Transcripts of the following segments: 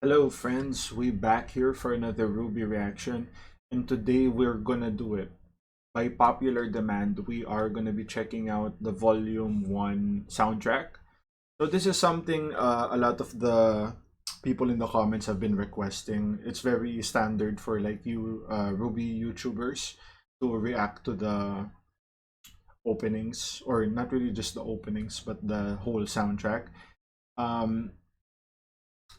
Hello friends, we back here for another Ruby reaction, and today we're gonna do it. By popular demand, we are gonna be checking out the Volume 1 soundtrack. So this is something a lot of the people in the comments have been requesting. It's very standard for like you Ruby YouTubers to react to the openings, or not really just the openings, but the whole soundtrack. Um,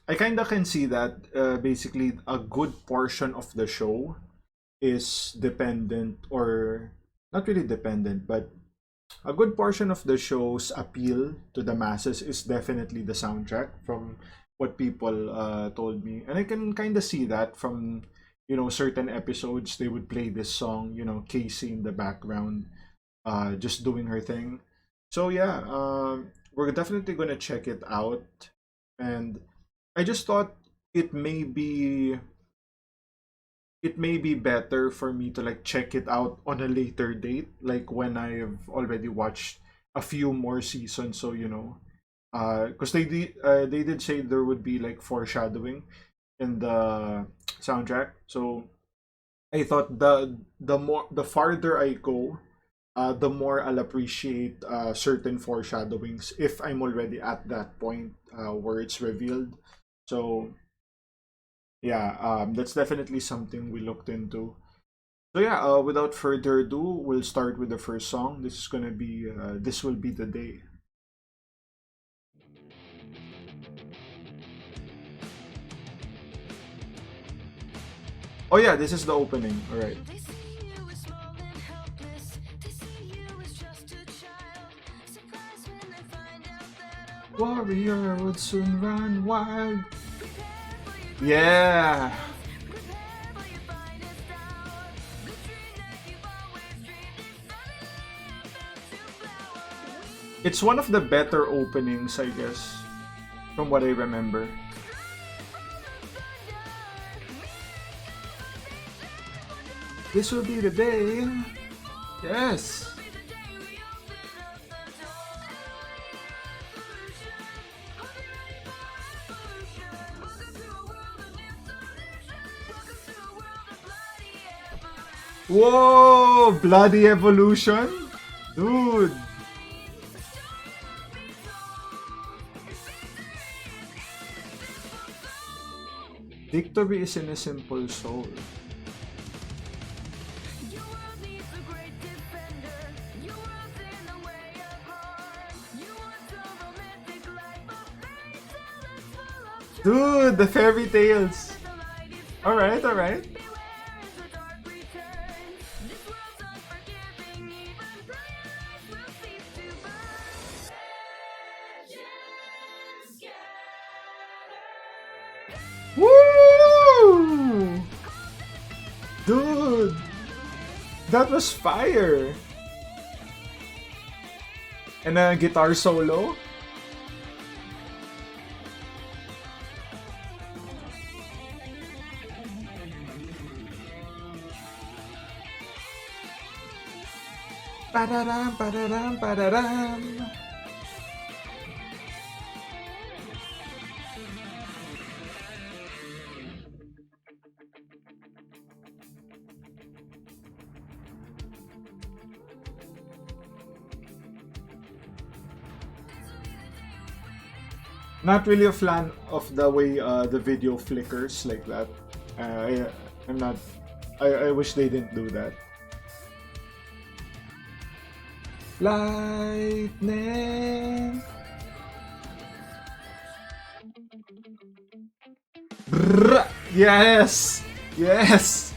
I kind of can see that basically a good portion of the show is dependent, or not really dependent, but a good portion of the show's appeal to the masses is definitely the soundtrack from what people told me. And I can kind of see that from, certain episodes, they would play this song, Casey in the background, just doing her thing. So yeah, we're definitely gonna check it out. And I just thought it may be it may be better for me to like check it out on a later date, like when I've already watched a few more seasons. So because they did say there would be like foreshadowing in the soundtrack. So I thought the farther I go, the more I'll appreciate certain foreshadowings if I'm already at that point where it's revealed. So yeah, that's definitely something we looked into. So yeah, without further ado, we'll start with the first song. This is gonna be "This Will Be the Day." Oh yeah, this is the opening. All right. Warrior would soon run wild. Yeah. It's one of the better openings, I guess, from what I remember. This will be the day. Yes. Whoa! Bloody evolution? Dude. Victory is in a simple soul. Dude, the fairy tales. Alright, alright. Woo! Dude, that was fire. And a guitar solo. Ba-da-dam, ba-da-dam, ba-da-dam. Not really a fan of the way the video flickers like that. I'm not. I wish they didn't do that. Lightning. Brrr. Yes. Yes.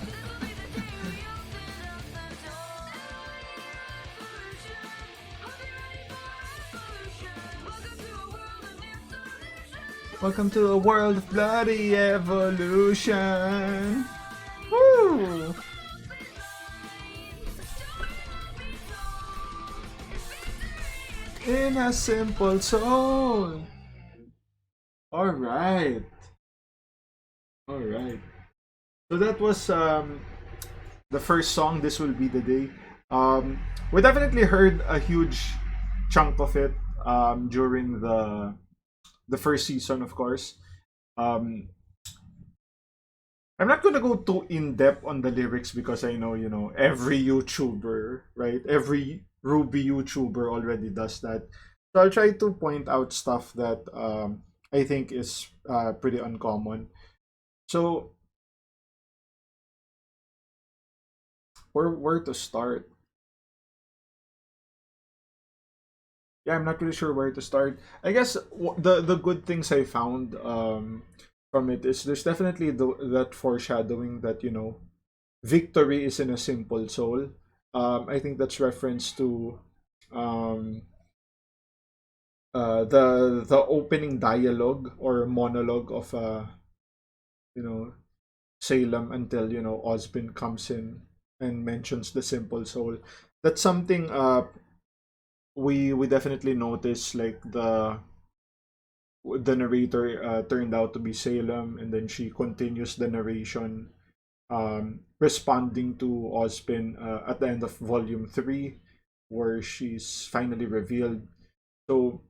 Welcome to a world of bloody evolution. Woo! In a simple soul. Alright. Alright. So that was the first song, This Will Be the Day. We definitely heard a huge chunk of it during the first season, of course. Um, I'm not gonna go too in depth on the lyrics because I know, every YouTuber, right? Every RWBY YouTuber already does that. So I'll try to point out stuff that I think is pretty uncommon. So where to start? Yeah, I'm not really sure where to start. I guess the good things I found from it is there's definitely that foreshadowing that victory is in a simple soul. I think that's reference to um, the opening dialogue or monologue of you know Salem until Osbin comes in and mentions the simple soul. That's something we definitely notice, like the narrator turned out to be Salem, and then she continues the narration, responding to Ozpin at the end of Volume 3, where she's finally revealed. So,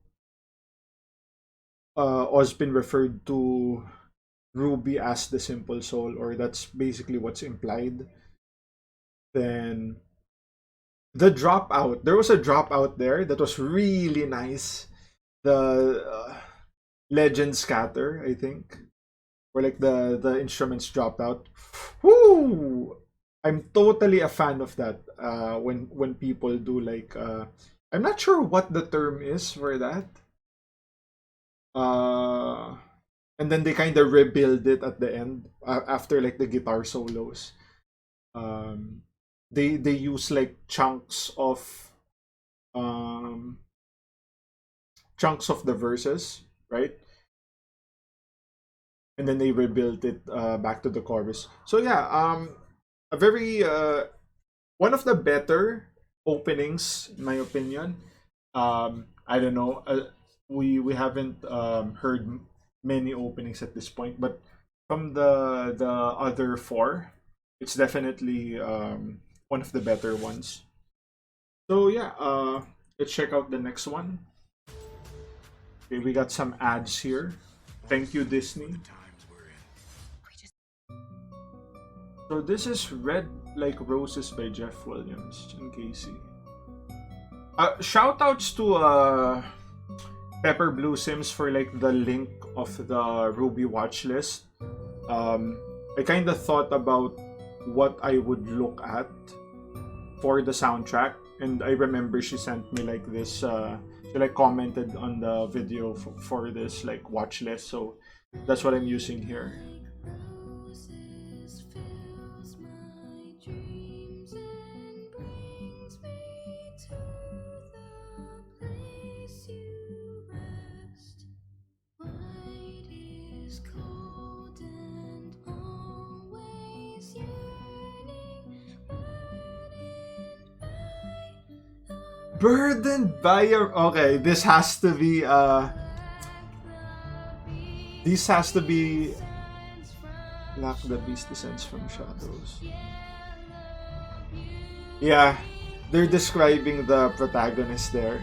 Ozpin referred to Ruby as the simple soul, or that's basically what's implied. Then, the dropout. There was a dropout there that was really nice. The Legend Scatter, I think, where like the instruments dropped out. Woo! I'm totally a fan of that. When people do like I'm not sure what the term is for that. Uh, and then they kind of rebuild it at the end after like the guitar solos. Um, they use like um chunks of the verses, right? And then they rebuilt it back to the chorus. So yeah, a very one of the better openings, in my opinion. I don't know. We haven't heard many openings at this point, but from the other four, it's definitely one of the better ones. So yeah, let's check out the next one. Okay, we got some ads here. Thank you, Disney. So this is Red Like Roses by Jeff Williams and Casey. Shout outs to Pepper Blue Sims for like the link of the RWBY watch list. I kind of thought about what I would look at for the soundtrack, and I remember she sent me like this. She like commented on the video for this like watch list, so that's what I'm using here. Burdened by your... Okay, this has to be Black the Beast Descends from Shadows. Yeah, they're describing the protagonist there.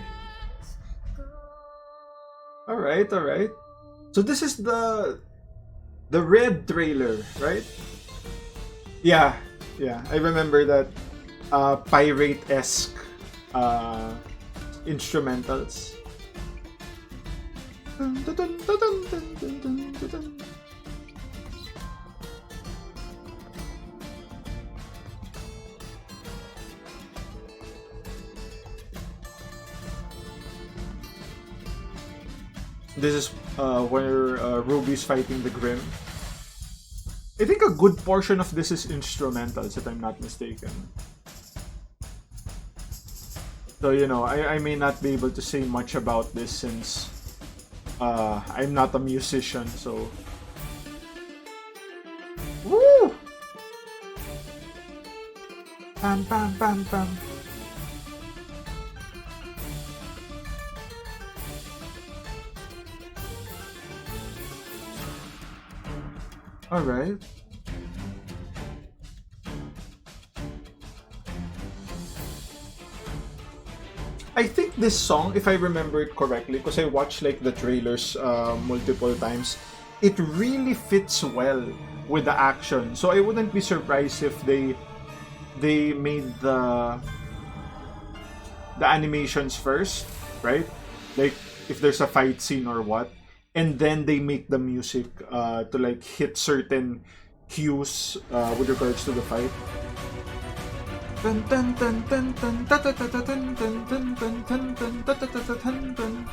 Alright. So this is the red trailer, right? Yeah. I remember that pirate-esque instrumentals. This is where Ruby's fighting the Grim. I think a good portion of this is instrumentals, if I'm not mistaken. So, I may not be able to say much about this since I'm not a musician, so... Woo! Bam, bam, bam, bam. Alright. I think this song, if I remember it correctly, because I watched like the trailers multiple times, it really fits well with the action. So I wouldn't be surprised if they made the animations first, right? Like if there's a fight scene or what, and then they make the music to like hit certain cues with regards to the fight. Dun, dun, dun, dun, dun, dun, dun, dun, dun, dun, dun, dun, dun, dun, dun, dun, dun, dun.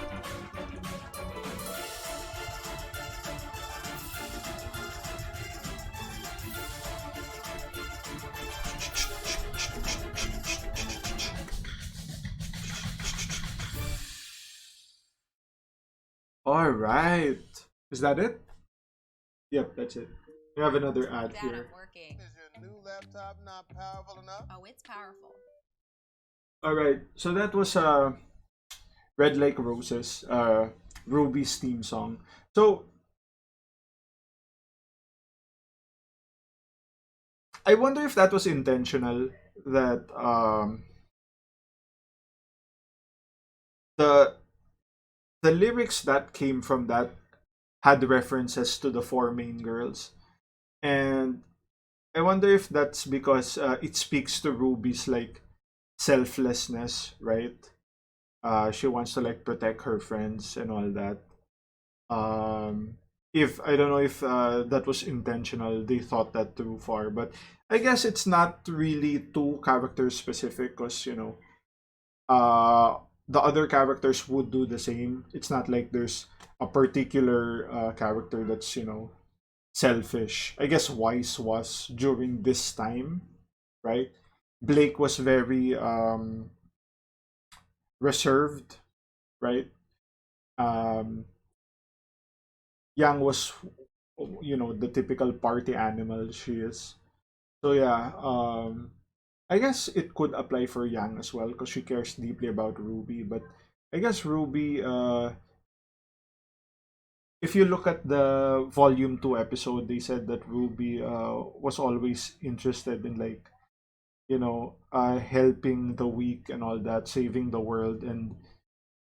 All right. Is that it? Yep, that's it. We have another ad Dad, here. I'm working. Is your new laptop not powerful enough? Oh, it's powerful. All right. So that was Red Like Roses, Ruby's theme song. So I wonder if that was intentional. That the the lyrics that came from that had references to the four main girls, and I wonder if that's because it speaks to Ruby's like selflessness, right? She wants to like protect her friends and all that. If I don't know if that was intentional, they thought that too far, but I guess it's not really too character specific because uh, the other characters would do the same. It's not like there's a particular character that's selfish. I guess Wise was during this time, right? Blake was very reserved, right? Um, Yang was, the typical party animal she is. So yeah, I guess it could apply for Yang as well because she cares deeply about Ruby. But I guess Ruby, if you look at the volume 2 episode, they said that Ruby was always interested in like helping the weak and all that, saving the world, and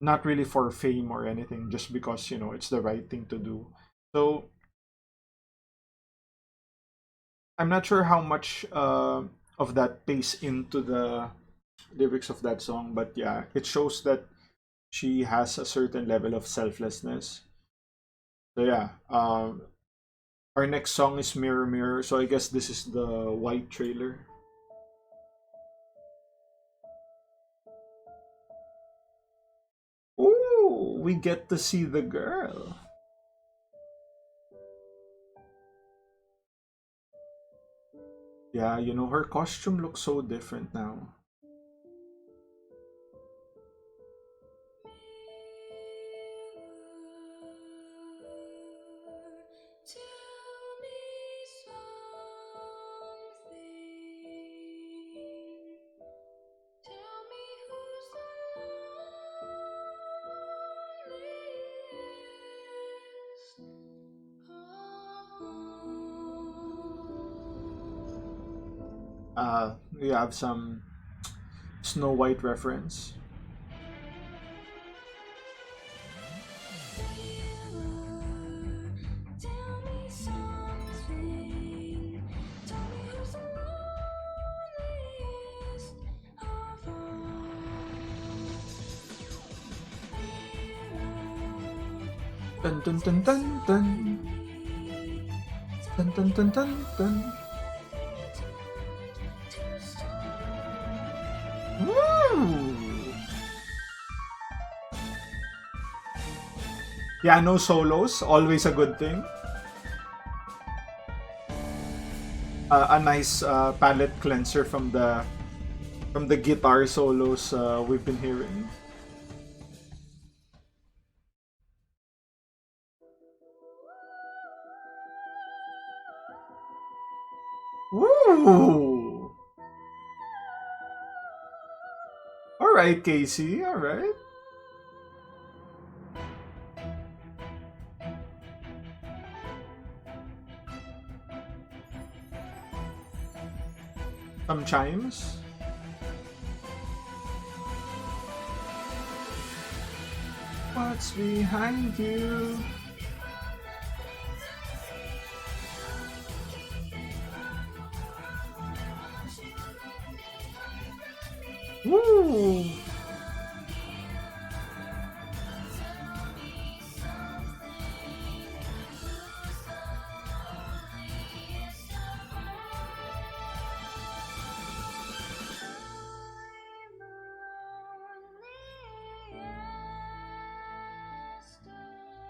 not really for fame or anything, just because it's the right thing to do. So I'm not sure how much of that plays into the lyrics of that song, but yeah, it shows that she has a certain level of selflessness. So yeah, our next song is Mirror Mirror. So I guess this is the white trailer. Ooh, we get to see the girl. Yeah, her costume looks so different now. We have some Snow White reference. Dun dun dun dun dun. Dun dun dun dun dun. Woo! Yeah, no solos, always a good thing. A nice palette cleanser from the guitar solos we've been hearing. Woo! All right, Casey. All right. Some chimes. What's behind you? Woo!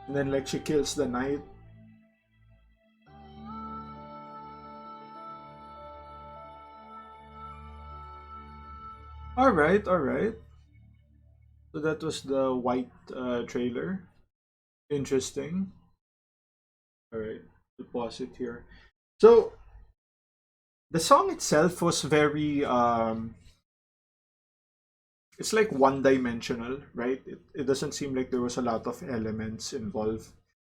And then like she kills the knight. Alright, alright. So that was the white trailer. Interesting. Alright, pause it here. So the song itself was very it's like one dimensional, right? It doesn't seem like there was a lot of elements involved.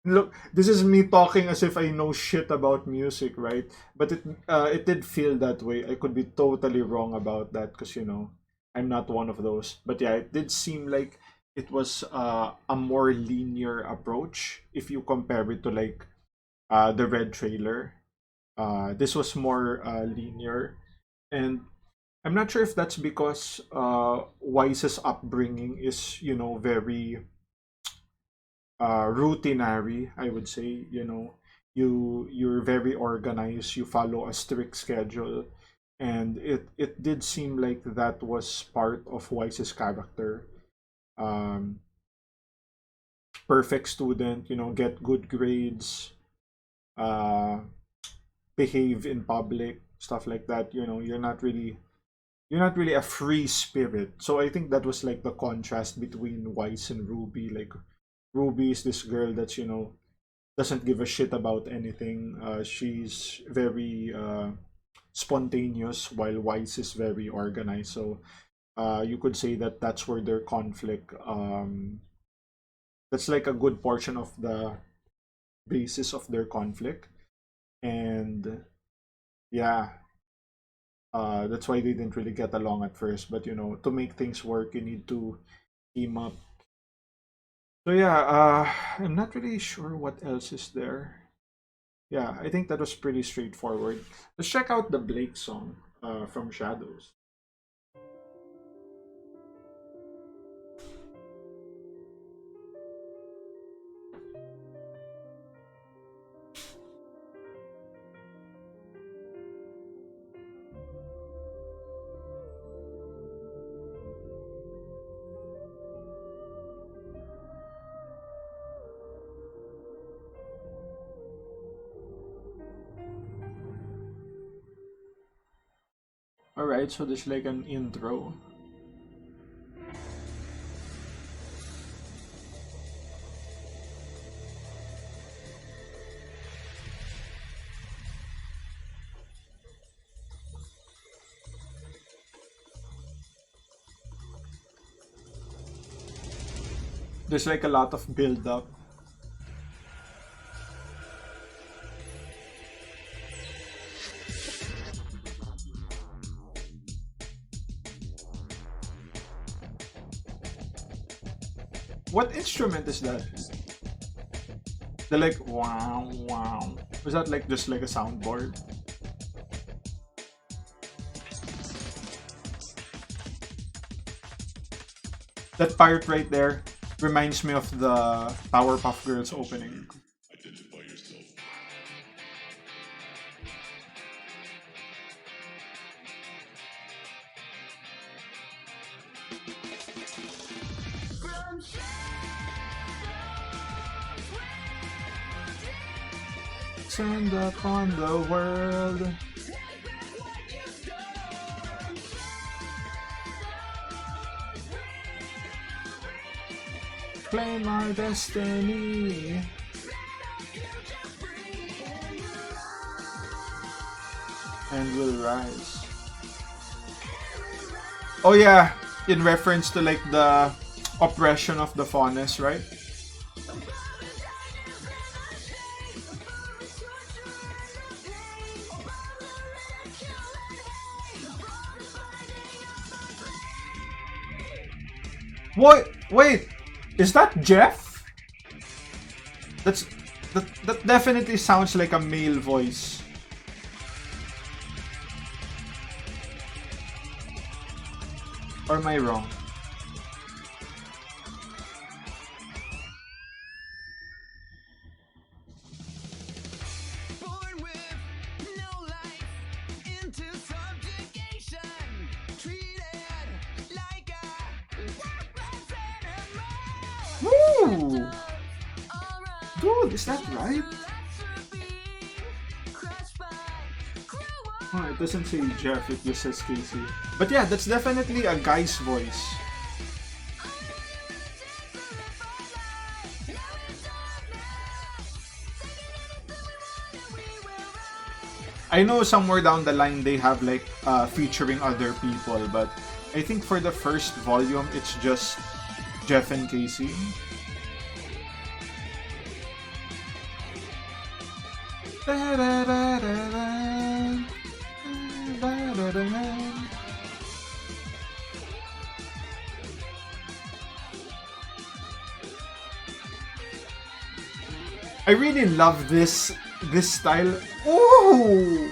Look, this is me talking as if I know shit about music, right? But it did feel that way. I could be totally wrong about that because I'm not one of those. But yeah, it did seem like it was a more linear approach if you compare it to like the red trailer. This was more linear, and I'm not sure if that's because Wise's upbringing is, very routinary. I would say, you're very organized. You follow a strict schedule, and it did seem like that was part of Wise's character. Um, Perfect student, get good grades, uh, behave in public, stuff like that. You're not really a free spirit. So I think that was like the contrast between Wise and Ruby. Like Ruby is this girl that's doesn't give a shit about anything. She's very spontaneous, while Wise is very organized. So you could say that that's where their conflict. That's like a good portion of the basis of their conflict, and yeah, that's why they didn't really get along at first. But to make things work, you need to team up. So yeah, I'm not really sure what else is there. Yeah, I think that was pretty straightforward. Let's check out the Blake song from Shadows. Alright, so there's like an intro. There's like a lot of build up. What instrument is that? They're like wow wow. Was that like just like a soundboard? That part right there reminds me of the Powerpuff Girls opening. Identify yourself. Stand up on the world. Claim our destiny. And we'll rise. Oh yeah, in reference to like the oppression of the Faunus, right? What? Wait, is that Jeff? That definitely sounds like a male voice. Or am I wrong? Born with no life, into subjugation, treated like a worthless animal. Woo! Dude, is that right? Oh, it doesn't say Jeff, it just says Casey. But yeah, that's definitely a guy's voice. I know somewhere down the line they have like featuring other people, but I think for the first volume it's just Jeff and Casey. I really love this style. Ooh!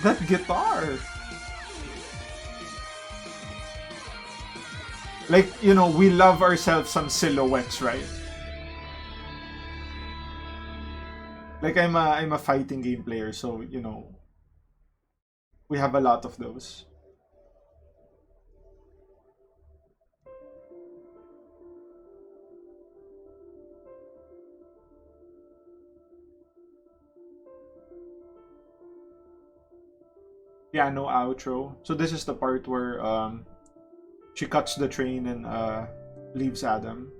That guitar! Like, you know, we love ourselves some silhouettes, right? Like, I'm a fighting game player, so, you know, we have a lot of those. Piano outro. So this is the part where she cuts the train and leaves Adam.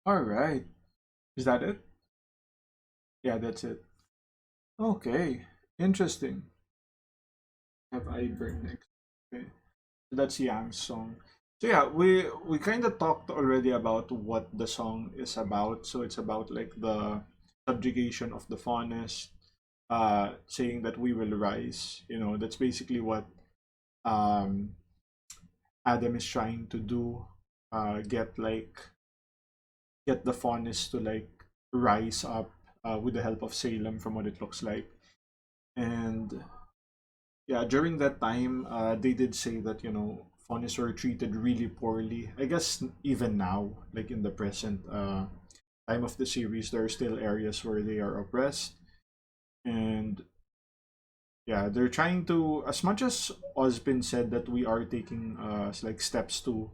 All right. Is that it? Yeah, that's it. Okay. Interesting. Have I burn next? Okay. So that's Yang's song. So yeah, we kind of talked already about what the song is about. So it's about like the subjugation of the faunest, saying that we will rise. You know, that's basically what um Adam is trying to do. Get the faunest to like rise up with the help of Salem, from what it looks like. And yeah, during that time, they did say that, you know, faunest were treated really poorly. I guess even now, like in the present time of the series, there are still areas where they are oppressed. And yeah, they're trying to, as much as Osbin said that we are taking like steps to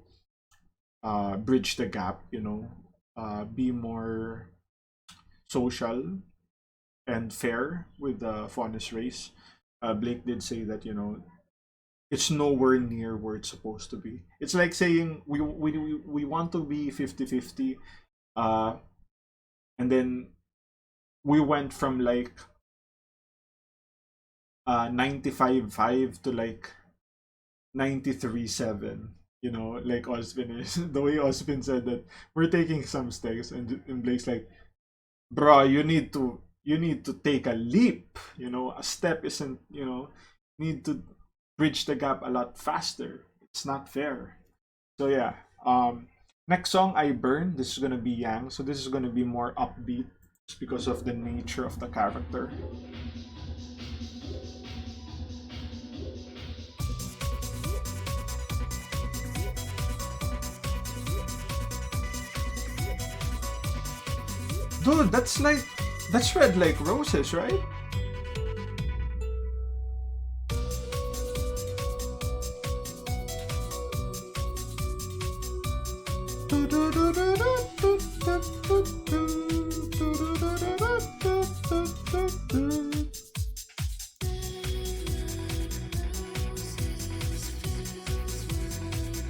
bridge the gap, you know, be more social and fair with the faunest race. Blake did say that, you know, it's nowhere near where it's supposed to be. It's like saying we want to be 50-50, uh, and then we went from like 95-5 to like 93-7. You know, like Osbin is the way Osbin said that we're taking some steps, and Blake's like, bro, you need to take a leap. You know, a step isn't, you know, need to bridge the gap a lot faster. It's not fair. So yeah, next song, I Burn. This is gonna be Yang. So this is gonna be more upbeat just because of the nature of the character. Dude, that's Red Like Roses, right?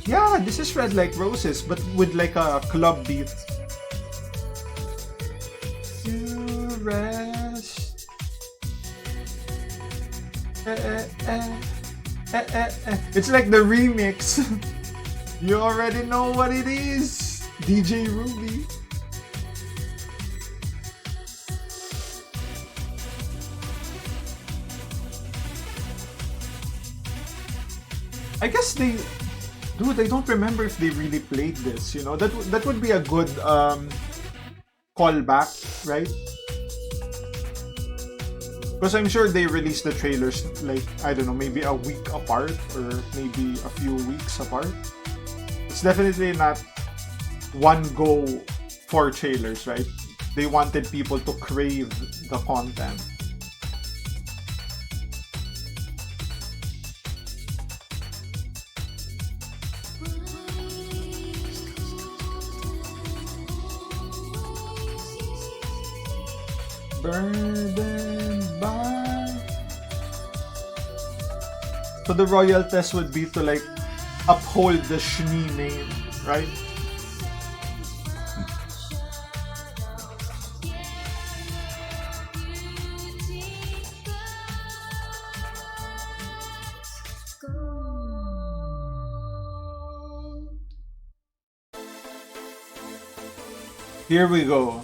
Yeah, this is Red Like Roses, but with like a club beat. You rest. It's like the remix. You already know what it is. DJ RWBY. I guess they, dude, I don't remember if they really played this. You know, that would be a good callback, right? Because I'm sure they released the trailers like, I don't know, maybe a week apart or maybe a few weeks apart. It's definitely not one go for trailers, right? They wanted people to crave the content. Burdened by. So the royal test would be to like uphold the Shni name, right? Here we go.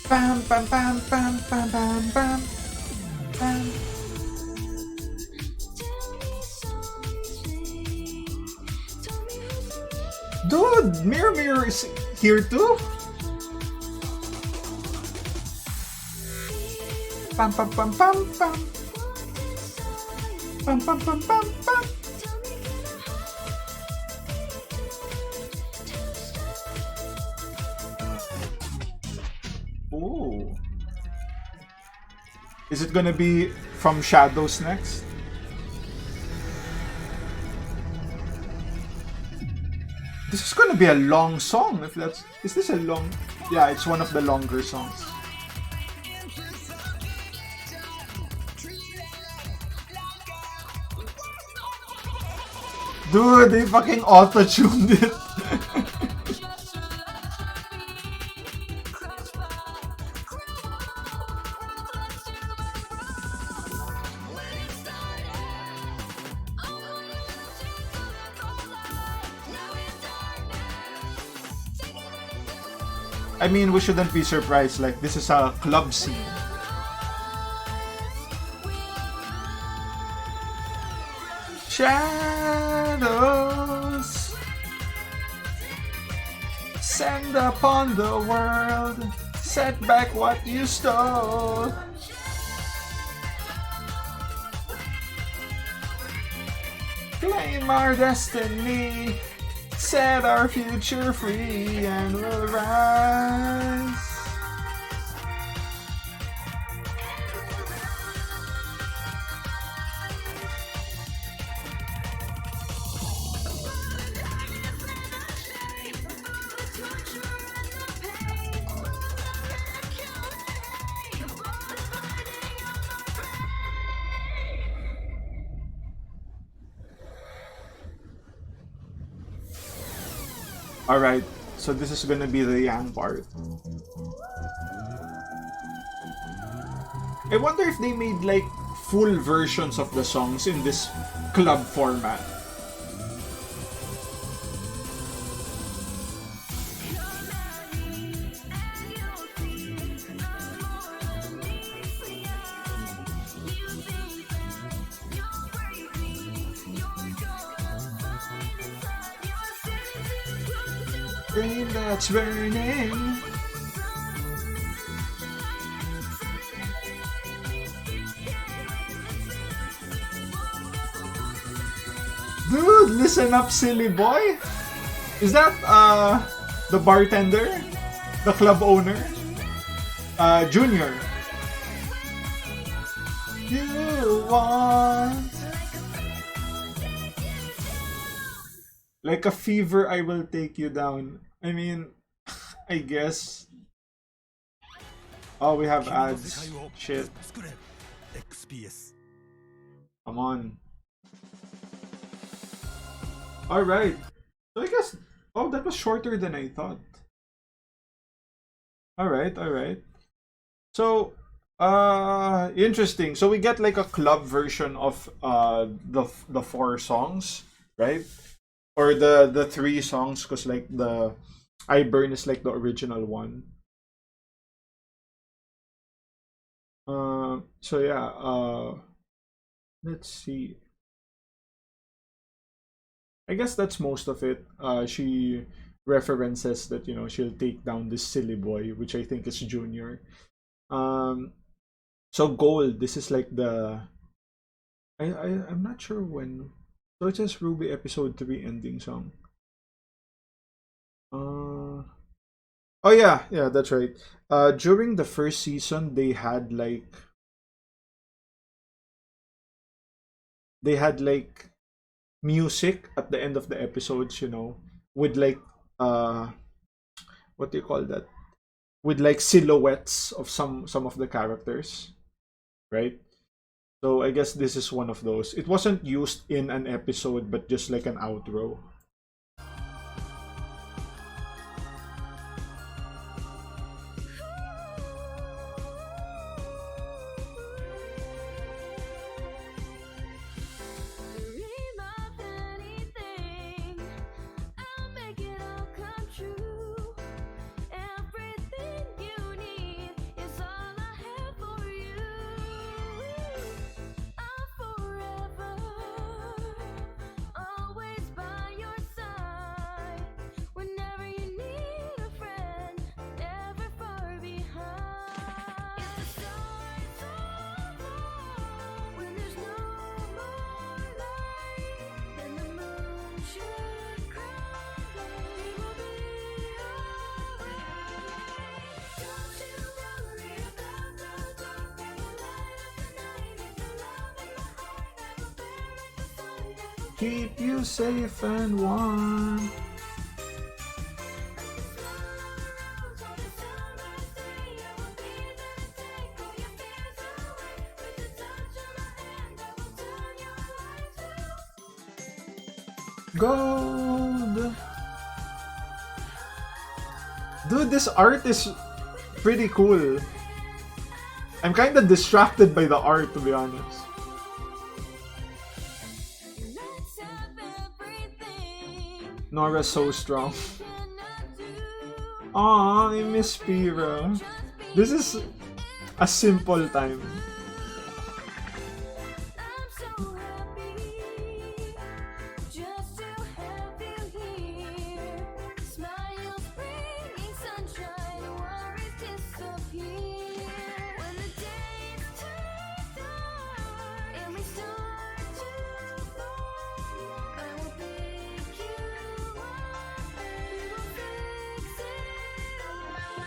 Bam, bam, bam, bam, bam, bam, bam, bam. Dude, Mirror Mirror is here too? Pam, pam, pam, pam, pam. Pam, pam, pam, pam, pam. Ooh. Is it gonna be from Shadows next? This is gonna be a long song. If that's, is this a long? Yeah, it's one of the longer songs. Dude, they fucking auto-tuned it. I mean, we shouldn't be surprised. Like, this is a club scene. Shadows send upon the world, set back what you stole. Claim our destiny, set our future free, and we'll rise. Alright, so this is gonna be the Yang part. I wonder if they made like full versions of the songs in this club format. Flame that's burning. Dude, listen up, silly boy. Is that the bartender? The club owner? Junior. You want like a fever, I will take you down. I mean, I guess. Oh, we have ads. Shit. Come on. Alright. So I guess. Oh, that was shorter than I thought. Alright, alright. So, interesting. So we get like a club version of the four songs, right? Or the three songs, because like the I Burn is like the original one. So yeah, Let's see. I guess that's most of it. She references that she'll take down this silly boy, which I think is Junior. Um, so Gold. This is like the I'm not sure when. So it says Ruby episode 3 ending song. Oh yeah, that's right. During the first season, they had like music at the end of the episodes, with like uh what do you call that? With like silhouettes of some of the characters, right? So I guess this is one of those. It wasn't used in an episode, but just like an outro. Dream of anything, I'll make it all come true. Everything you need is all I have for you. I'm forever, always by your side. Whenever you need a friend, never far behind. It's the stars so long when there's no more light, then the moon should cry. We will be alright. Don't you worry about the dark, I will light up the night. If the love in my heart, I will bear it the sun. I will Keep you safe and warm. Gold. Dude, this art is pretty cool. I'm kind of distracted by the art, to be honest. Nora's so strong. Aw, I miss Pira. This is a simple time. I'm so happy just to have you here. Smiles bringing sunshine, worries disappear. When the days turn dark and we start to fall, I will pick you up and we'll fix it all.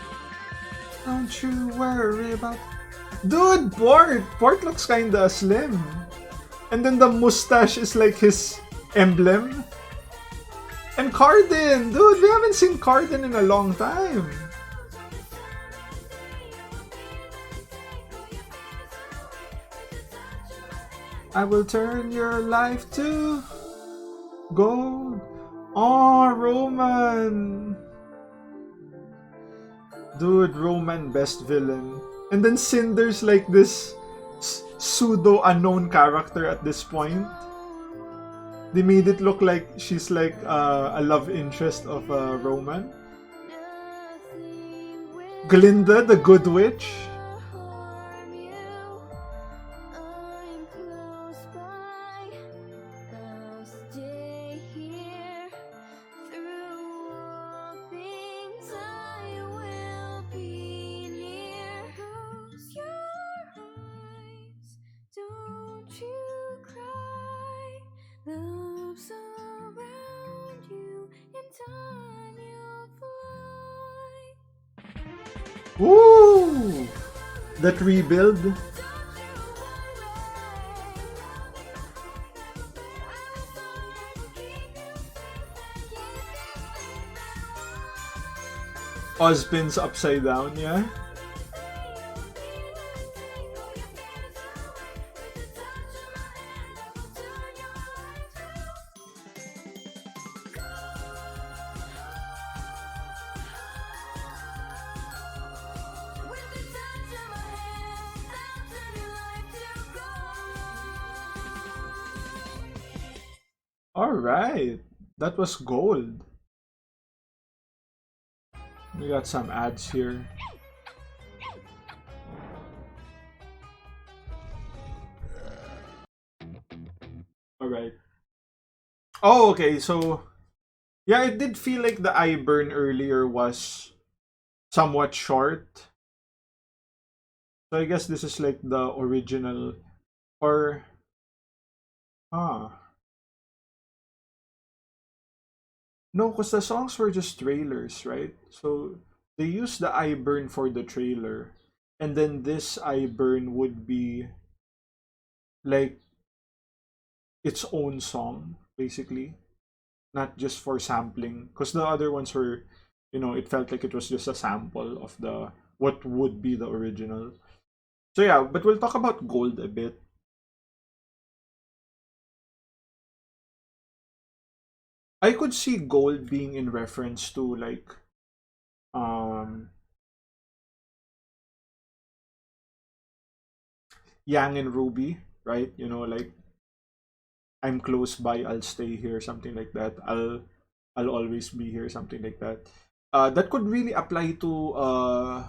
Don't you worry about. Dude, Port looks kinda slim. And then the mustache is like his emblem. And Cardin! Dude, we haven't seen Cardin in a long time. I will turn your life to gold. Oh, Roman. Dude, Roman, best villain. And then Cinder's like this pseudo unknown character at this point. They made it look like she's like a love interest of Roman. Nothing will Glinda, the good witch. harm you. I'm close by. I'll stay here. Through all things, I will be near. Close your eyes. Don't you cry. Love's around you. In time you'll fly. Ooh! That rebuild. Ozpin's upside down, yeah? Alright. That was gold. We got some ads here. right. Oh, okay. So yeah, it did feel like the eye burn earlier was somewhat short. So I guess this is like the original, or ah no, because the songs were just trailers, right? So they used the eye burn for the trailer, and then this eye burn would be like its own song, basically, not just for sampling. Because the other ones were, it felt like it was just a sample of the what would be the original. So yeah, but we'll talk about Gold a bit. I could see Gold being in reference to like um Yang and Ruby, right? Like I'm close by, I'll stay here, something like that. I'll always be here, something like that. That could really apply to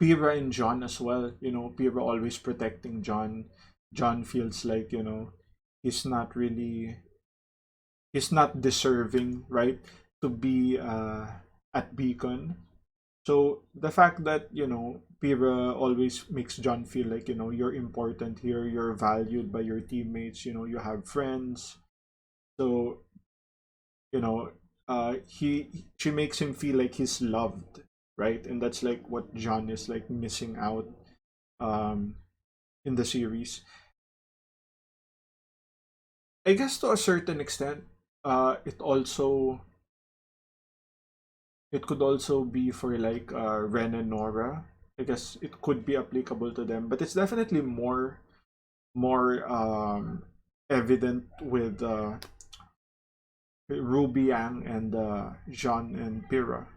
Pira and John as well. Pira always protecting John. John feels like, he's not really he's not deserving, right, to be at Beacon. So the fact that, Pira always makes John feel like, you're important here, you're valued by your teammates, you have friends. So, you know, she makes him feel like he's loved, right? And that's like what John is like missing out um in the series. I guess to a certain extent, it also it could also be for like Ren and Nora. I guess it could be applicable to them, but it's definitely more evident with Ruby Yang and Jean and Pyrrha.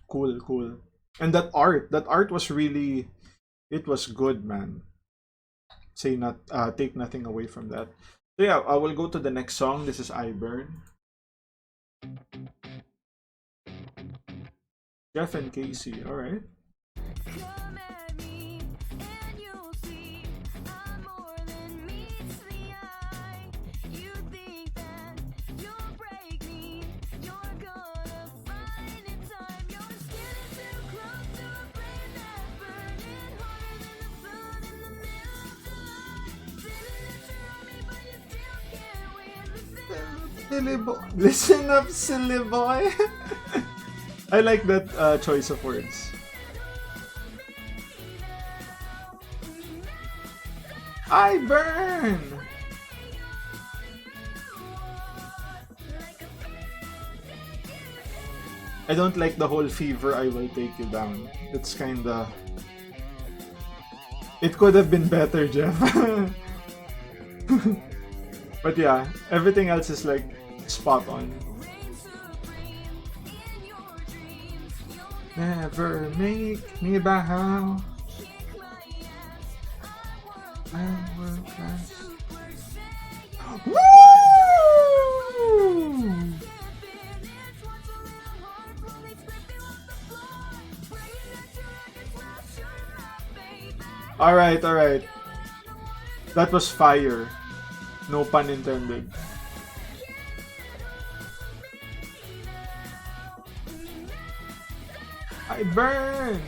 Cool, cool. And that art was really, it was good, man. Say not take nothing away from that. So yeah, I will go to the next song. This is I Burn. Jeff and Casey. All right. Come at me, and you'll see I'm more than meets the eye. You think that you'll break me, you're gonna find in time. Your skin is too close to a flame that's burning hotter than the sun in the middle of July. Saying that you're on me, but you still can't win. Silly boy. Listen up, silly boy. I like that choice of words. I burn. I don't like the whole fever. I will take you down. It's kinda. It could have been better, Jeff. But yeah, everything else is like spot on. Never make me bow. I will pass. Woo! Alright, alright. That was fire. No pun intended. I burn!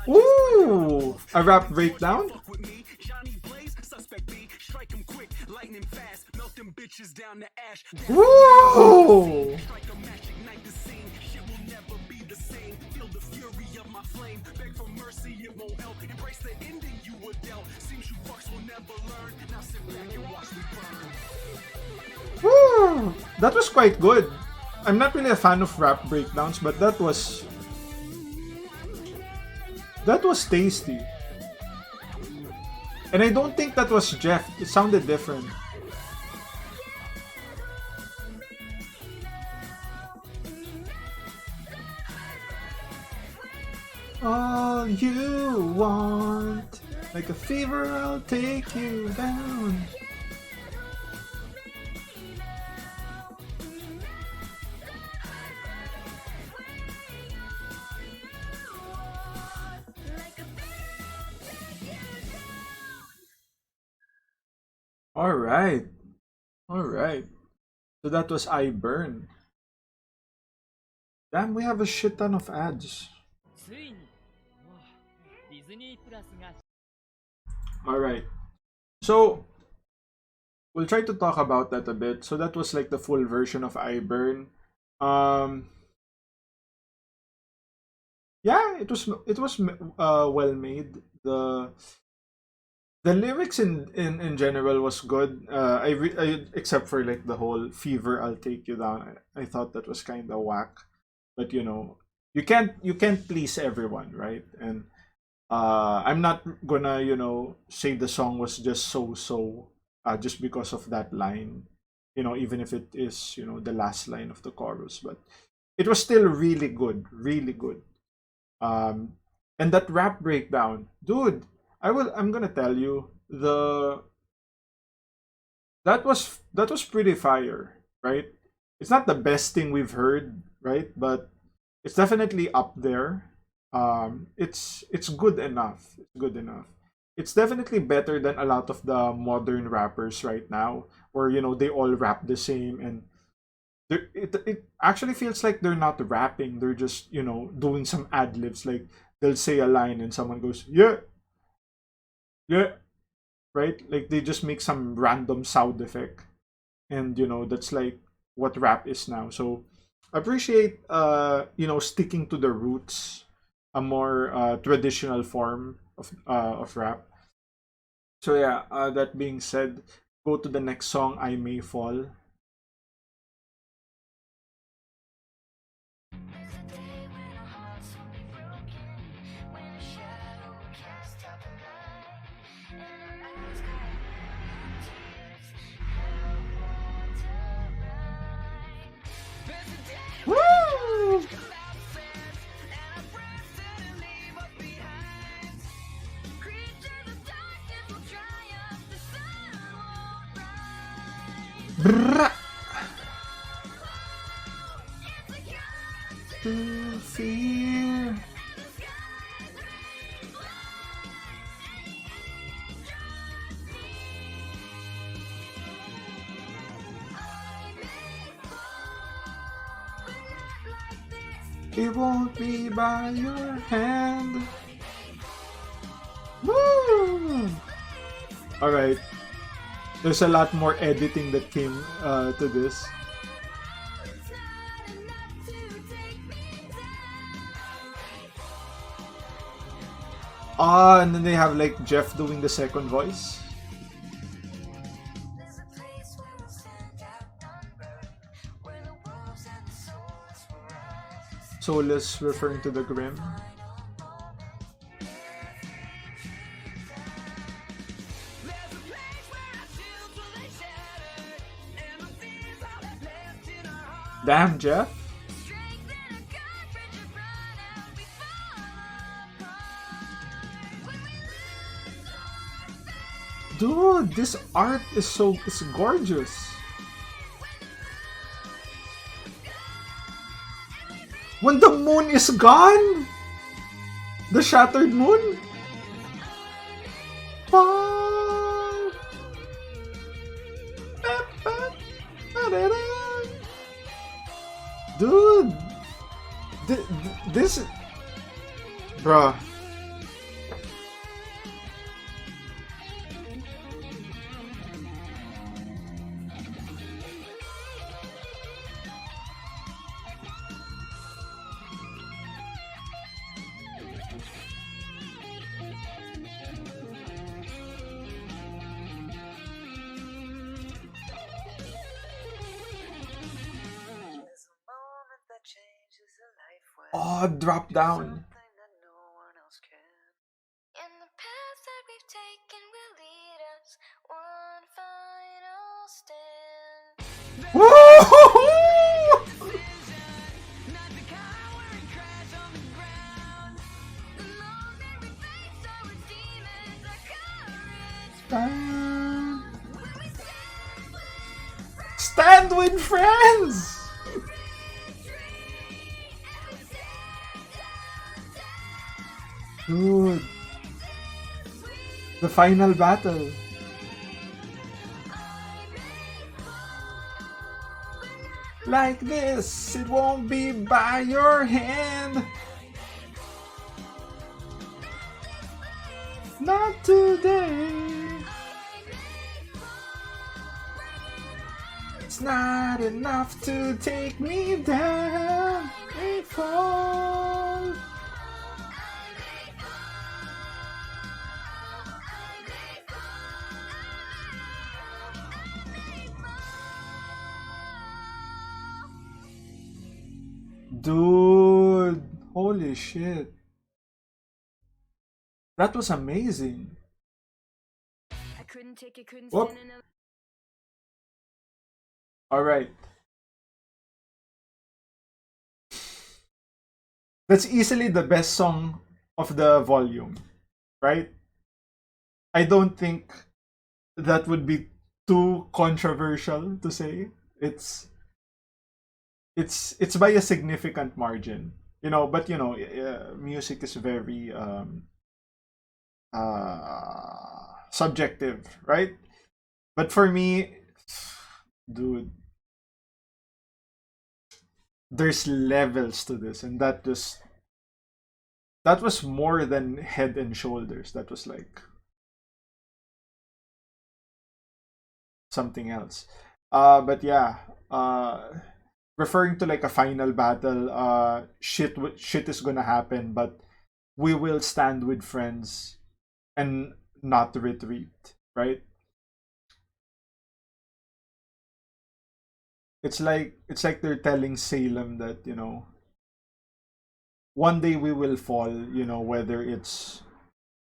Ooh! A rap breakdown? Woo! Woo! That was quite good. I'm not really a fan of rap breakdowns, but that was tasty. And I don't think that was Jeff. It sounded different. all you want. Like a fever, I'll take you down. All right, all right. So that was I Burn. Damn, we have a shit ton of ads. ついにもうディズニープラスが All right. So we'll try to talk about that a bit. So that was like the full version of I Burn. Um, yeah, it was well made. The lyrics in general was good. Except for like the whole fever, I'll take you down. I thought that was kind of whack. But you can't please everyone, right? And I'm not gonna say the song was just so just because of that line. Even if it is the last line of the chorus, but it was still really good, really good. Um, and that rap breakdown, dude. I'm gonna tell you that was pretty fire, right? It's not the best thing we've heard, right? But it's definitely up there. It's good enough. It's good enough. It's definitely better than a lot of the modern rappers right now, where they all rap the same, and it actually feels like they're not rapping. They're just doing some ad libs. Like they'll say a line and someone goes yeah, yeah, right? Like they just make some random sound effect, and that's like what rap is now. So appreciate sticking to the roots, a more traditional form of rap. So yeah, that being said, go to the next song, I May Fall. Woo! Brrrah. To fear. It won't be by your hand. Woo! Alright. There's a lot more editing that came to this. Ah, and then they have like Jeff doing the second voice. Soulless referring to the Grim. Damn, Jeff. Dude, this art is gorgeous. When the moon is gone, the shattered moon. Fall. Dude, this, bruh. Oh, drop down. In the path that we've taken will lead us one final stand. Woo! stand with friends. Dude, the final battle. Like this, it won't be by your hand. Not today. It's not enough to take me down. May fall. Dude, holy shit. That was amazing. I couldn't take it, couldn't Whoop. stand another. Alright. That's easily the best song of the volume, right? I don't think that would be too controversial to say. It's by a significant margin, but music is very subjective, right? But for me, dude, there's levels to this, and that was more than Head and Shoulders. That was like something else. But yeah, referring to like a final battle, shit is gonna happen, but we will stand with friends and not retreat, right? It's like they're telling Salem that, one day we will fall, whether it's,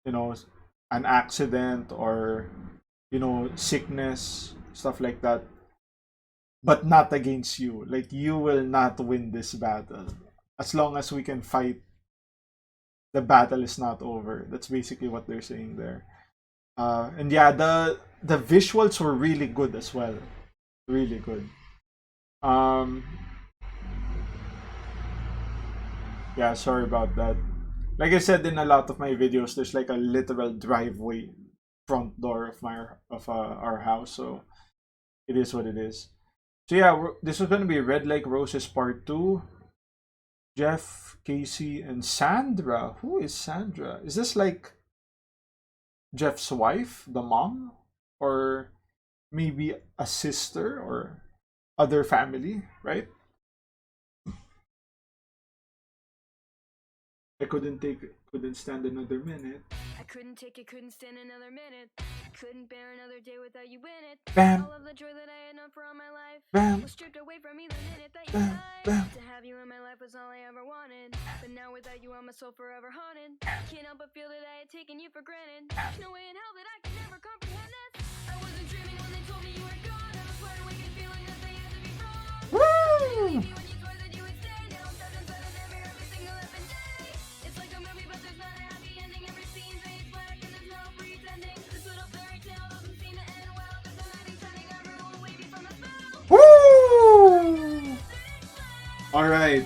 an accident or, sickness, stuff like that, but not against you. Like, you will not win this battle. As long as we can fight, the battle is not over. That's basically what they're saying there. And yeah, the visuals were really good as well. Really good. Yeah, sorry about that. Like I said in a lot of my videos, there's like a literal driveway front door of our house, so it is what it is. So yeah, this is gonna be Red Like Roses Part 2. Jeff, Casey, and Sandra. Who is Sandra? Is this like Jeff's wife, the mom? Or maybe a sister or other family, right? I couldn't stand another minute. I couldn't take it, couldn't stand another minute. Couldn't bear another day without you in it. Bam, All of the joy that I had known for all my life bam, was stripped away from me the minute that you bam, bam. died. To have you in my life was all I ever wanted, but now without you, I'm my soul forever haunted. Can't help but feel that I had taken you for granted. There's no way in hell that I could never comprehend this. I wasn't dreaming when they told me you were gone. I was wide awake and feeling that they had to be wrong. Woo! When you swore that you would stay, now I'm stuck inside of every single effing day. It's like a movie, but there's not a happy ending. Every scene fades black and there's no pretending. This little fairy tale doesn't seem to end well. There's a lightning shining everyone waving from the spell. Woo! Alright.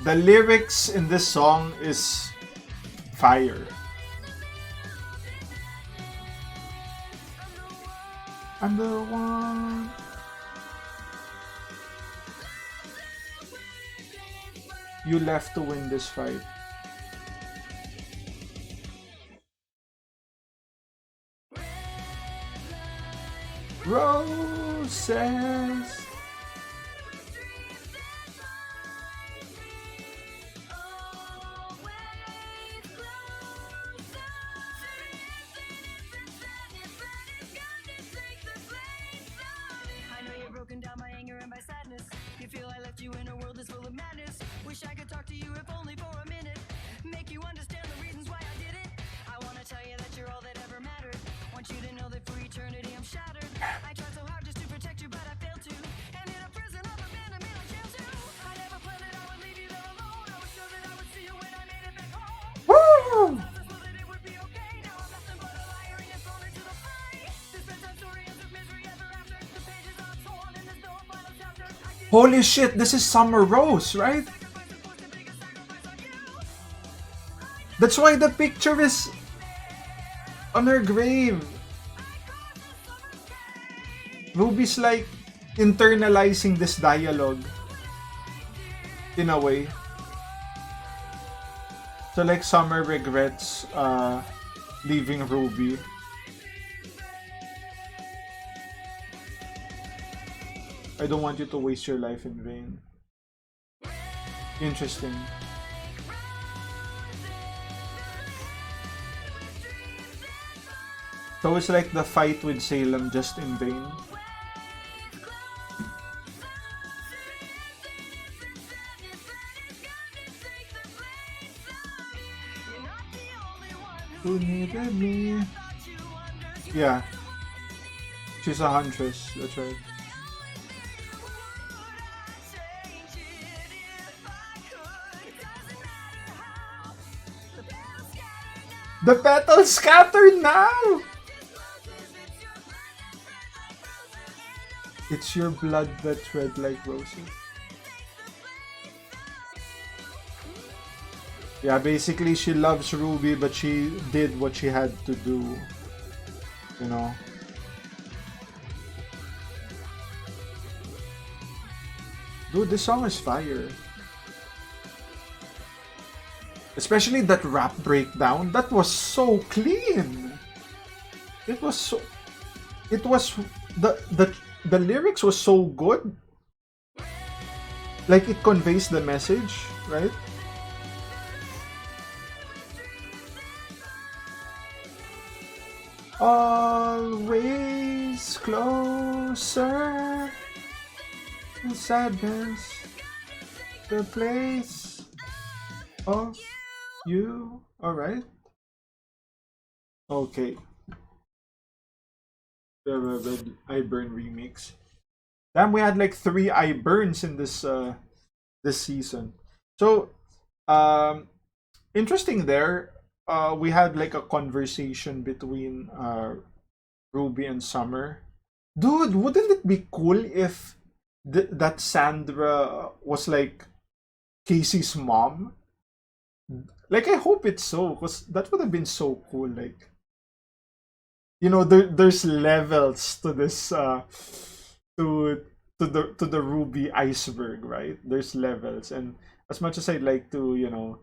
The lyrics in this song is fire. I'm the one. You left to win this fight. Roses. I know you're broken down by anger and by sadness. You feel I left you in a world that's full of madness. Wish I could talk to you if only for a minute. Make you understand the reasons why I did it. I wanna tell you that you're all that ever mattered. Want you to know that for eternity I'm shattered. I tried so hard just to protect you, but I failed to. Holy shit, this is Summer Rose, right? That's why the picture is on her grave. Ruby's like internalizing this dialogue in a way. So like Summer regrets leaving Ruby. I don't want you to waste your life in vain. Interesting. So it's like the fight with Salem just in vain. Who needed me? Yeah. She's a huntress, that's right. The petals scatter now! It's your blood that's red like roses. Yeah, basically she loves Ruby, but she did what she had to do. You know? Dude, this song is fire. Especially that rap breakdown. That was so clean. It was so... It was... The lyrics was so good. Like, it conveys the message, right? Always closer in sadness, the place of you. Alright. Okay. The I Burn remix. Damn, we had like 3 I Burns in this this season. So interesting there. We had like a conversation between Ruby and Summer. Dude, wouldn't it be cool if that Sandra was like Casey's mom? Like, I hope it's so, because that would have been so cool. Like, you know, there's levels to this to the Ruby iceberg, right? There's levels, and as much as I'd like to, you know,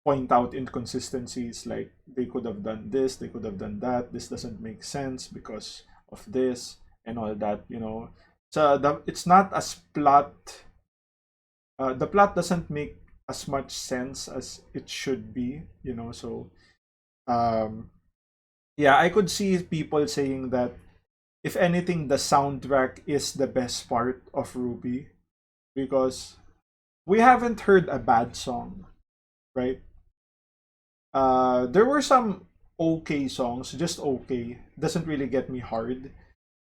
point out inconsistencies, like they could have done this, they could have done that, this doesn't make sense because of this and all that, you know. So it's not as plot. The plot doesn't make as much sense as it should be, you know. So yeah, I could see people saying that if anything, the soundtrack is the best part of RWBY, because we haven't heard a bad song, right? There were some okay songs, just okay. Doesn't really get me hard.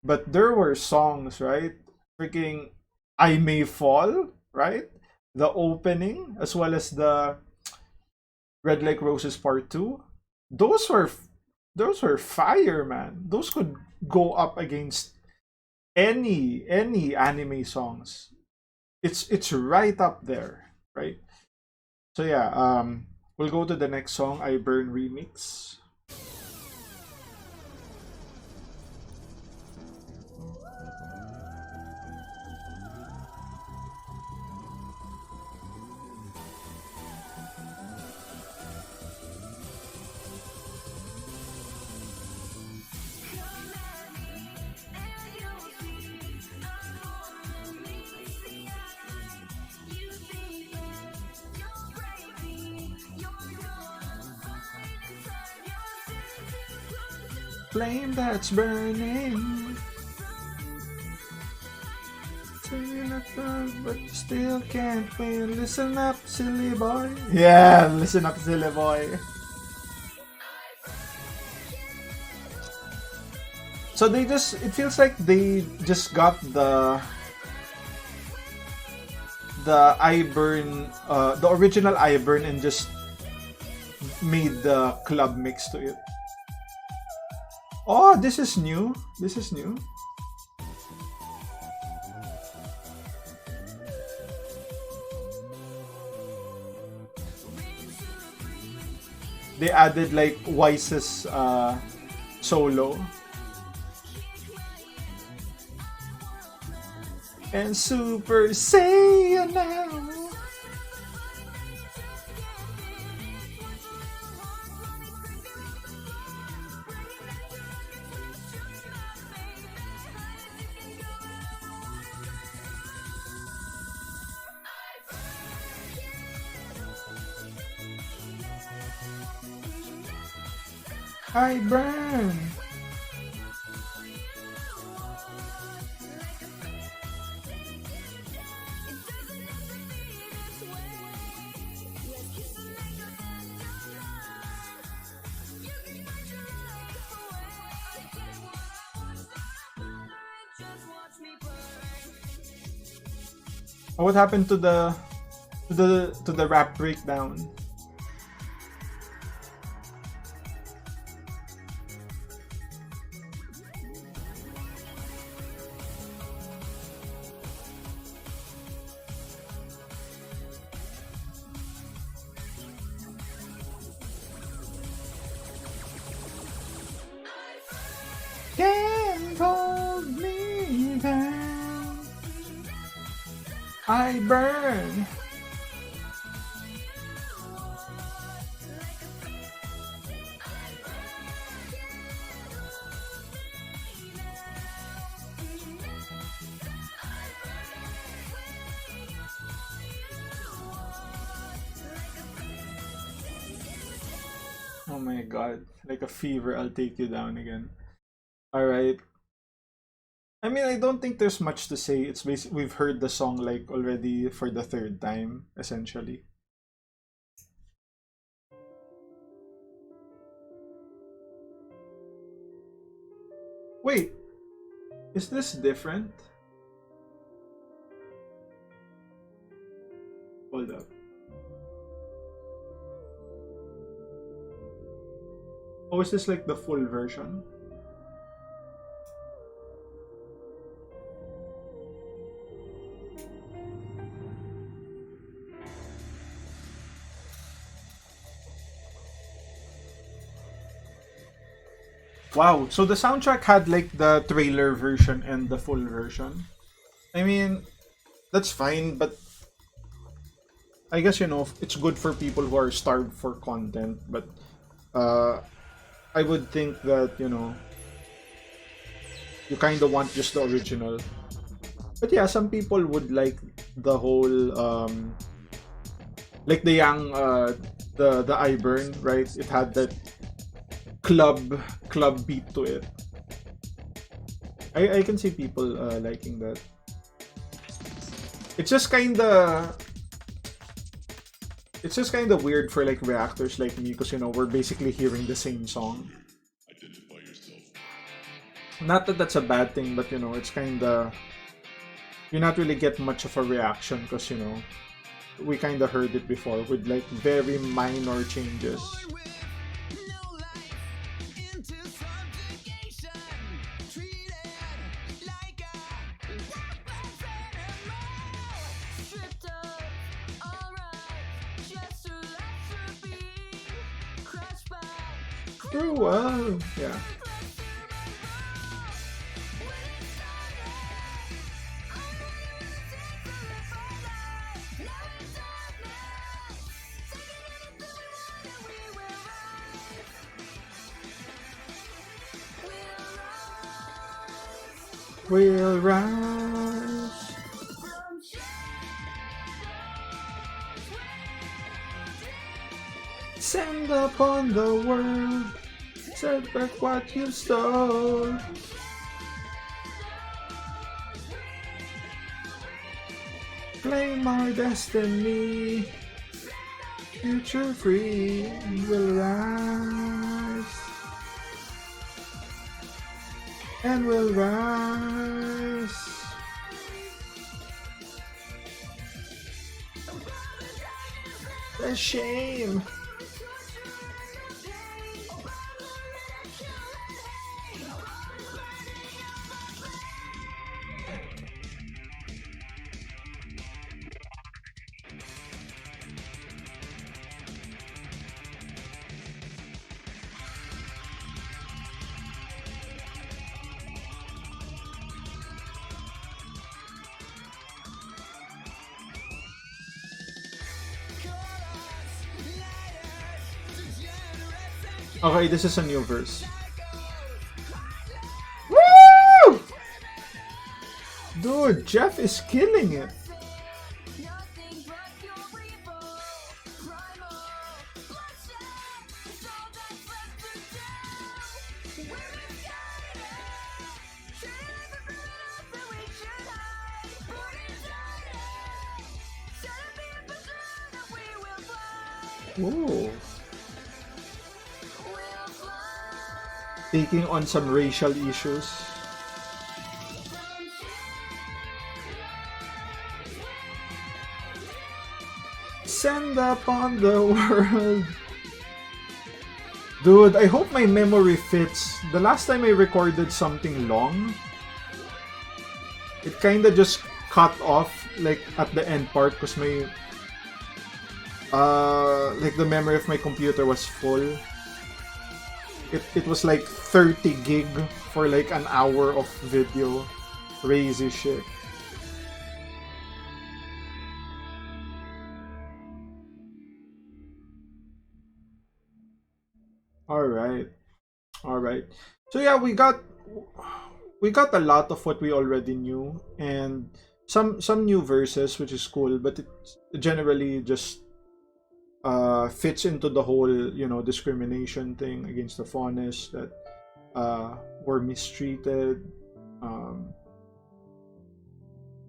But there were songs, right? Freaking I May Fall, right? The opening, as well as the Red Like Roses Part 2. Those were fire, man. Those could go up against any anime songs. It's right up there, right? So yeah, we'll go to the next song, I Burn remix. Flame that's burning. But still can't win. Listen up, silly boy. Yeah, listen up, silly boy. So they just, it feels like they just got the iBurn, the original iBurn, and just made the club mix to it. Oh, this is new. This is new. they added like Wise's solo. And Super Saiyan now. I burn. What happened to the rap breakdown? Can't hold me down. I burn. Oh my god, like a fever, I'll take you down again. Alright. I mean, I don't think there's much to say. It's basically, we've heard the song like already for the third time, essentially. Wait, is this different? Hold up. Oh, is this like the full version? Wow, so the soundtrack had like the trailer version and the full version. I mean, that's fine, but I guess it's good for people who are starved for content, but uh I would think that, you kind of want just the original. But yeah, some people would like the whole like the young the I Burn, right? It had that club beat to it. I can see people liking that. It's just kind of weird for like reactors like me because we're basically hearing the same song. Not that that's a bad thing, but it's kind of you not really get much of a reaction because we kind of heard it before with like very minor changes. Yeah. We'll rise. Send upon the world. Set back what you stole. Claim our destiny. Future free will rise. And will rise. The shame. Okay, this is a new verse. Woo! Dude, Jeff is killing it. Nothing but pure evil, primal, bloodshed. It's all that's left to do. We're misguided. Shouldn't have been that we should hide. Born inside. Set up here for sure that we will fly. Ooh. We'll fly. Taking on some racial issues. Send upon the world. Dude, I hope my memory fits. The last time I recorded something long, it kinda just cut off like at the end part because my like the memory of my computer was full. It was like 30 gig for like an hour of video. Crazy shit. Alright. Alright. So yeah, we got a lot of what we already knew and some new verses which is cool, but it generally just fits into the whole, discrimination thing against the faunus that were mistreated,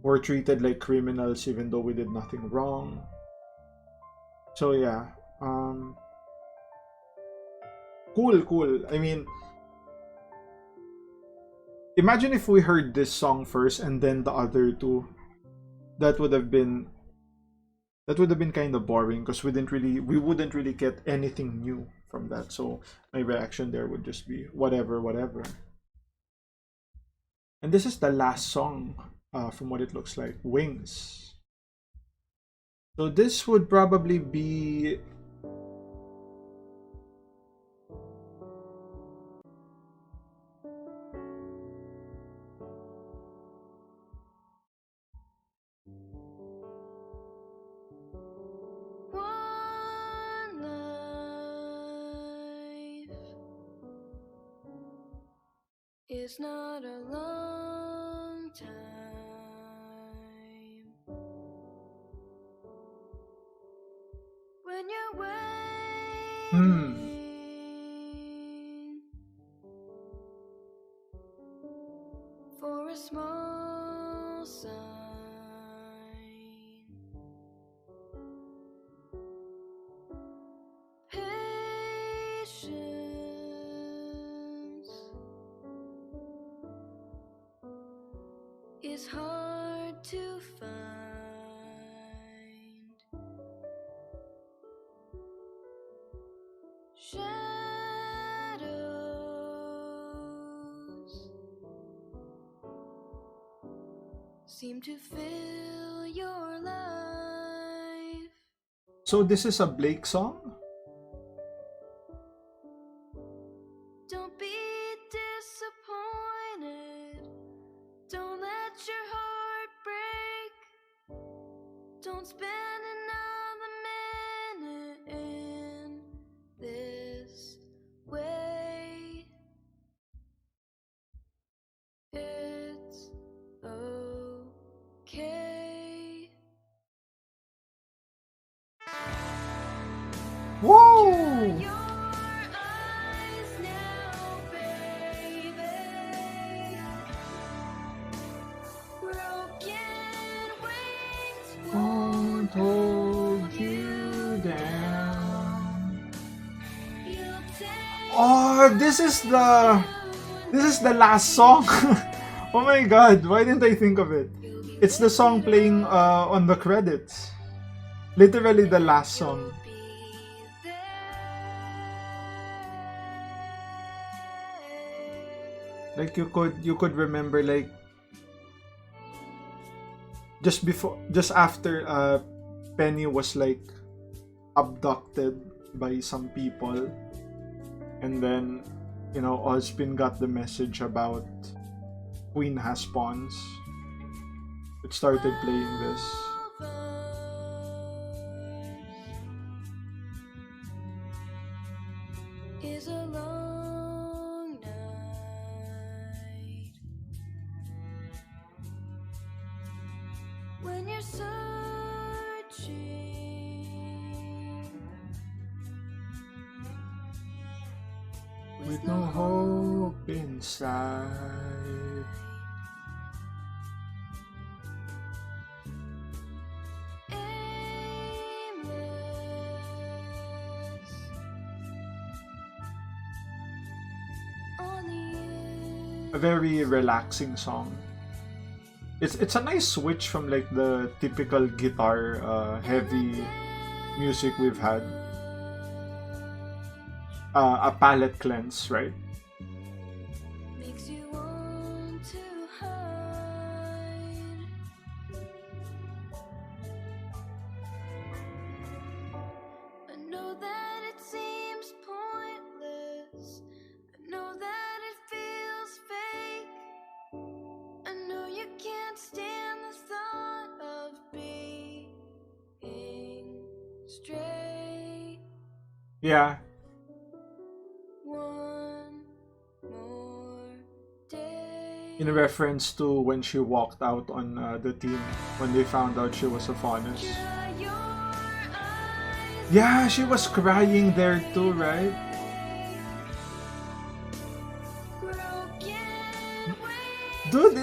were treated like criminals even though we did nothing wrong. So yeah, cool. I mean, imagine if we heard this song first and then the other two. That would have been kind of boring because we wouldn't really get anything new from that. So my reaction there would just be whatever. And this is the last song, from what it looks like, Wings. So this would probably be One life is not a long time when you're waiting for a small sign. Patience is hard to find. Shadows seem to fill your life. so this is a Blake song. Don't be disappointed. Don't let your heart break. Don't spend another minute in this way. It's okay. Whoa! Your eyes now, baby. Broken wings Won't hold you down. you'll take. Oh, this is the last song. Oh my god, why didn't I think of it? It's the song playing on the credits. Literally the last song. Be there. Like you could remember like just after Penny was like abducted by some people, and then Ozpin got the message about Queen has pawns. It started playing this. is a long night when you're searching With no hope inside. aimless on the A very relaxing song. It's a nice switch from like the typical guitar heavy music we've had. A palette cleanse, right? makes you want to hide. I know that it seems pointless. I know that it feels fake. I know you can't stand the thought of being straight. Yeah. One more day. In reference to when she walked out on the team when they found out she was a Faunus. Dry your eyes. Yeah, she was crying there too, right? Broken wings. Dude,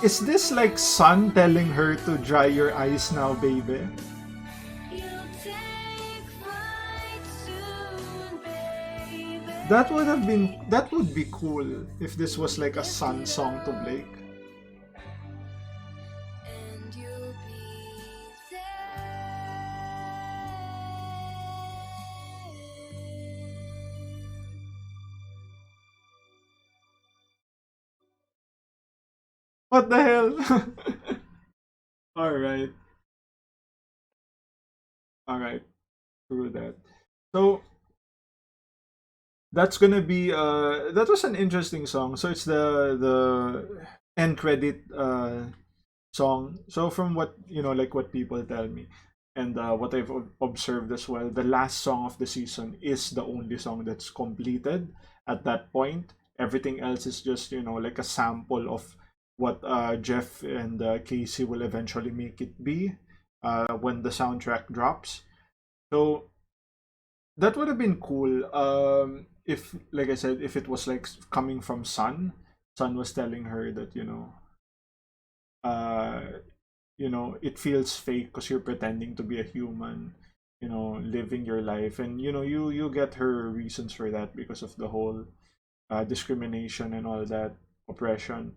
is this like Sun telling her to dry your eyes now, baby? You'll take flight soon, baby. That would be cool if this was like a Sun song to Blake. And you'll be there. What the hell? Alright. Alright. Through that. So that's gonna be that was an interesting song. So it's the end credit song. So from what like what people tell me and what I've observed as well, the last song of the season is the only song that's completed at that point. Everything else is just like a sample of what Jeff and Casey will eventually make it be when the soundtrack drops. So that would have been cool if, like I said, if it was like coming from Sun. Sun was telling her that uh it feels fake because you're pretending to be a human, living your life, and you get her reasons for that because of the whole discrimination and all that, oppression.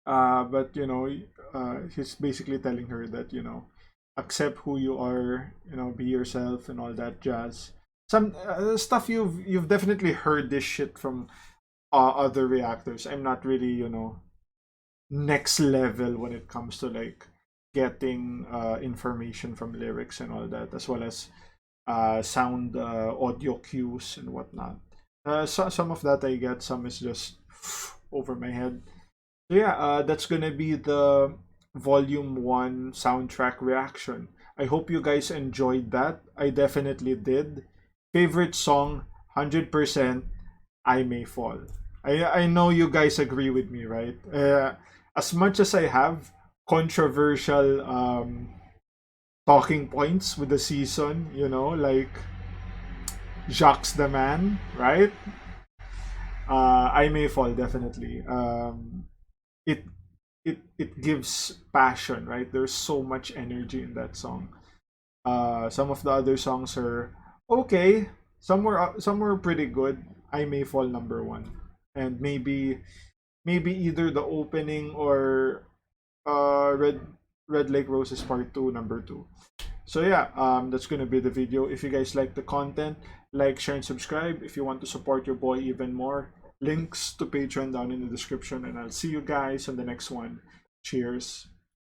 But he's basically telling her that accept who you are, be yourself and all that jazz. Some stuff you've definitely heard this shit from other reactors. I'm not really next level when it comes to like getting information from lyrics and all that, as well as sound audio cues and whatnot. Some of that I get, some is just over my head. So yeah, that's gonna be the Volume 1 soundtrack reaction. I hope you guys enjoyed that. I definitely did. Favorite song, 100%, I May Fall. I know you guys agree with me, right? As much as I have controversial talking points with the season, like Jacques the Man, right? I May Fall, definitely. It it gives passion, right? There's so much energy in that song. Some of the other songs are okay. Some were pretty good. I May Fall number one, and maybe either the opening or Red Lake Roses Part 2 number 2. So yeah, that's gonna be the video. If you guys like the content, like, share, and subscribe. If you want to support your boy even more, links to Patreon down in the description, and I'll see you guys on the next one. Cheers.